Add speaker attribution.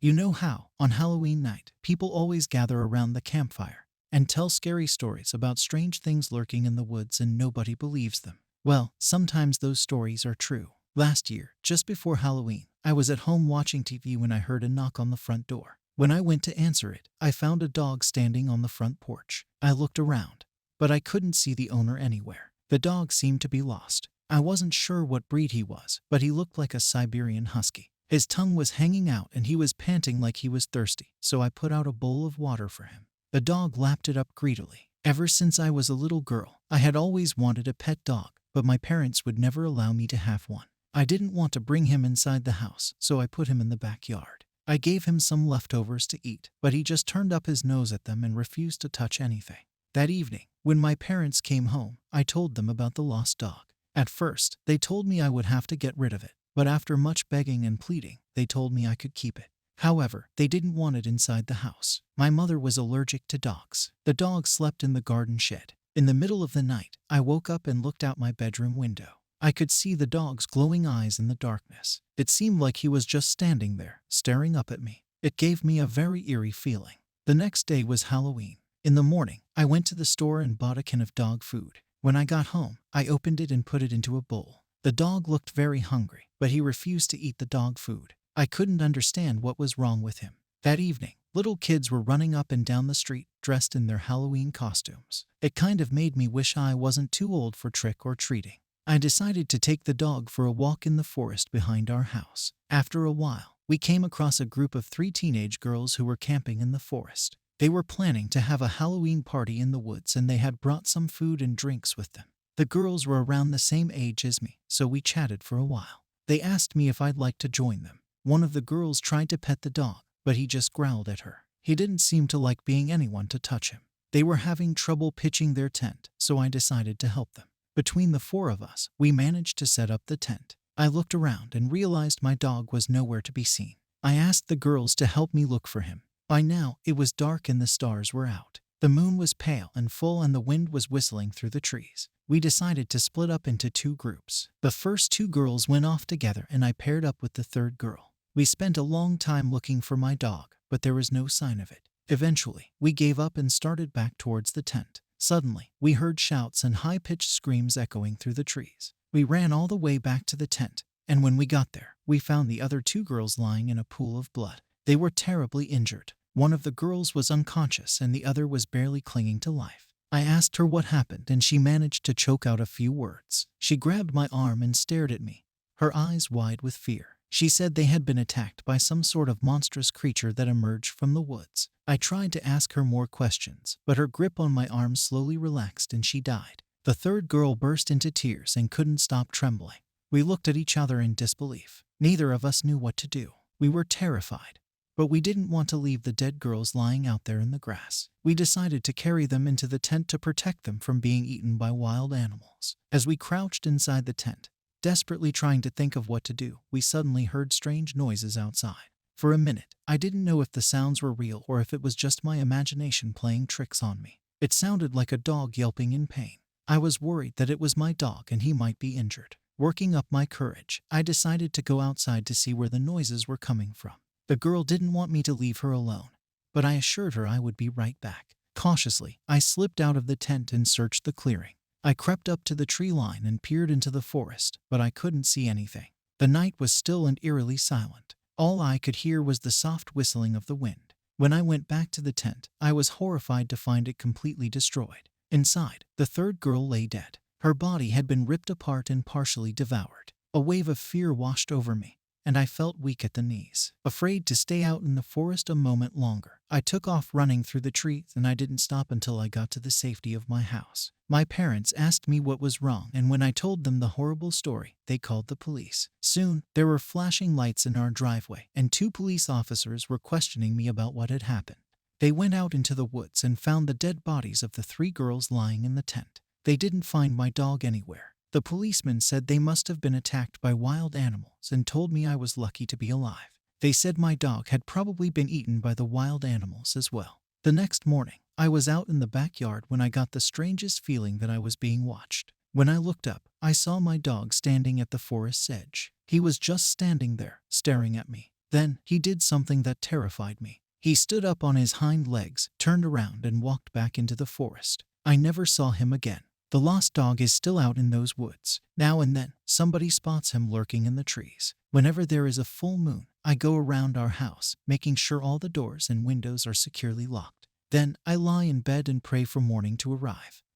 Speaker 1: You know how, on Halloween night, people always gather around the campfire and tell scary stories about strange things lurking in the woods and nobody believes them. Well, sometimes those stories are true. Last year, just before Halloween, I was at home watching TV when I heard a knock on the front door. When I went to answer it, I found a dog standing on the front porch. I looked around, but I couldn't see the owner anywhere. The dog seemed to be lost. I wasn't sure what breed he was, but he looked like a Siberian husky. His tongue was hanging out and he was panting like he was thirsty, so I put out a bowl of water for him. The dog lapped it up greedily. Ever since I was a little girl, I had always wanted a pet dog, but my parents would never allow me to have one. I didn't want to bring him inside the house, so I put him in the backyard. I gave him some leftovers to eat, but he just turned up his nose at them and refused to touch anything. That evening, when my parents came home, I told them about the lost dog. At first, they told me I would have to get rid of it, but after much begging and pleading, they told me I could keep it. However, they didn't want it inside the house. My mother was allergic to dogs. The dog slept in the garden shed. In the middle of the night, I woke up and looked out my bedroom window. I could see the dog's glowing eyes in the darkness. It seemed like he was just standing there, staring up at me. It gave me a very eerie feeling. The next day was Halloween. In the morning, I went to the store and bought a can of dog food. When I got home, I opened it and put it into a bowl. The dog looked very hungry, but he refused to eat the dog food. I couldn't understand what was wrong with him. That evening, little kids were running up and down the street dressed in their Halloween costumes. It kind of made me wish I wasn't too old for trick or treating. I decided to take the dog for a walk in the forest behind our house. After a while, we came across a group of 3 teenage girls who were camping in the forest. They were planning to have a Halloween party in the woods and they had brought some food and drinks with them. The girls were around the same age as me, so we chatted for a while. They asked me if I'd like to join them. One of the girls tried to pet the dog, but he just growled at her. He didn't seem to like being anyone to touch him. They were having trouble pitching their tent, so I decided to help them. Between the 4 of us, we managed to set up the tent. I looked around and realized my dog was nowhere to be seen. I asked the girls to help me look for him. By now, it was dark and the stars were out. The moon was pale and full and the wind was whistling through the trees. We decided to split up into 2 groups. The first 2 girls went off together and I paired up with the 3rd girl. We spent a long time looking for my dog, but there was no sign of it. Eventually, we gave up and started back towards the tent. Suddenly, we heard shouts and high-pitched screams echoing through the trees. We ran all the way back to the tent, and when we got there, we found the other 2 girls lying in a pool of blood. They were terribly injured. One of the girls was unconscious and the other was barely clinging to life. I asked her what happened and she managed to choke out a few words. She grabbed my arm and stared at me, her eyes wide with fear. She said they had been attacked by some sort of monstrous creature that emerged from the woods. I tried to ask her more questions, but her grip on my arm slowly relaxed and she died. The 3rd girl burst into tears and couldn't stop trembling. We looked at each other in disbelief. Neither of us knew what to do. We were terrified, but we didn't want to leave the dead girls lying out there in the grass. We decided to carry them into the tent to protect them from being eaten by wild animals. As we crouched inside the tent, desperately trying to think of what to do, we suddenly heard strange noises outside. For a minute, I didn't know if the sounds were real or if it was just my imagination playing tricks on me. It sounded like a dog yelping in pain. I was worried that it was my dog and he might be injured. Working up my courage, I decided to go outside to see where the noises were coming from. The girl didn't want me to leave her alone, but I assured her I would be right back. Cautiously, I slipped out of the tent and searched the clearing. I crept up to the tree line and peered into the forest, but I couldn't see anything. The night was still and eerily silent. All I could hear was the soft whistling of the wind. When I went back to the tent, I was horrified to find it completely destroyed. Inside, the 3rd girl lay dead. Her body had been ripped apart and partially devoured. A wave of fear washed over me, and I felt weak at the knees. Afraid to stay out in the forest a moment longer, I took off running through the trees and I didn't stop until I got to the safety of my house. My parents asked me what was wrong, and when I told them the horrible story, they called the police. Soon, there were flashing lights in our driveway, and 2 police officers were questioning me about what had happened. They went out into the woods and found the dead bodies of the 3 girls lying in the tent. They didn't find my dog anywhere. The policemen said they must have been attacked by wild animals and told me I was lucky to be alive. They said my dog had probably been eaten by the wild animals as well. The next morning, I was out in the backyard when I got the strangest feeling that I was being watched. When I looked up, I saw my dog standing at the forest's edge. He was just standing there, staring at me. Then he did something that terrified me. He stood up on his hind legs, turned around, and walked back into the forest. I never saw him again. The lost dog is still out in those woods. Now and then, somebody spots him lurking in the trees. Whenever there is a full moon, I go around our house, making sure all the doors and windows are securely locked. Then I lie in bed and pray for morning to arrive.